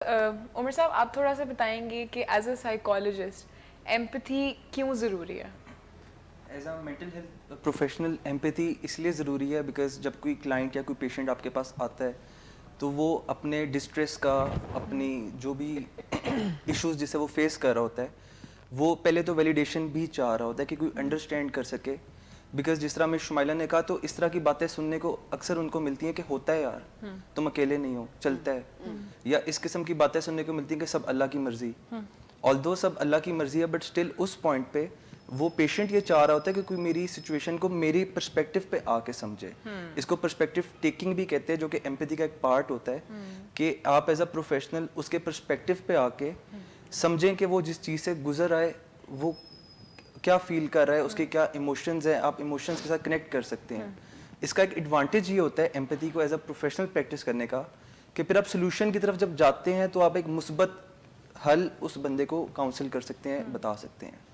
عمر صاحب آپ تھوڑا سا بتائیں گے کہ ایز اے سائیکالوجسٹ ایمپتھی کیوں ضروری ہے؟ As a mental health professional empathy اس لیے ضروری ہے بیکاز جب کوئی کلائنٹ یا کوئی پیشنٹ آپ کے پاس آتا ہے تو وہ اپنے ڈسٹریس کا، اپنی جو بھی ایشوز جسے وہ فیس کر رہا ہوتا ہے، وہ پہلے تو ویلیڈیشن بھی چاہ رہا ہوتا ہے کہ کوئی انڈرسٹینڈ کر سکے. بیکاز جس طرح میں شمائلہ نے کہا تو اس طرح کی باتیں سننے کو اکثر ان کو ملتی ہیں کہ ہوتا ہے یار، تم اکیلے نہیں ہو، چلتا ہے. یا اس قسم کی باتیں سننے کو ملتی ہیں کہ سب اللہ کی مرضی. آلدو سب اللہ کی مرضی ہے، بٹ اسٹل اس پوائنٹ پہ وہ پیشنٹ یہ چاہ رہا ہوتا ہے کہ کوئی میری سچویشن کو میری پرسپیکٹو پہ آ کے سمجھے. اس کو پرسپیکٹو ٹیکنگ بھی کہتے ہیں، جو کہ ایمپیتھی کا ایک پارٹ ہوتا ہے کہ آپ ایز اے پروفیشنل اس کے پرسپیکٹو پہ آ کے سمجھیں کہ وہ جس چیز سے گزر آئے وہ کیا فیل کر رہا ہے، اس کے کیا ایموشنز ہیں، آپ ایموشنز کے ساتھ کنیکٹ کر سکتے ہیں. اس کا ایک ایڈوانٹیج یہ ہوتا ہے ایمپیتھی کو ایز اے پروفیشنل پریکٹس کرنے کا کہ پھر آپ سولوشن کی طرف جب جاتے ہیں تو آپ ایک مثبت حل اس بندے کو کاؤنسل کر سکتے ہیں، بتا سکتے ہیں.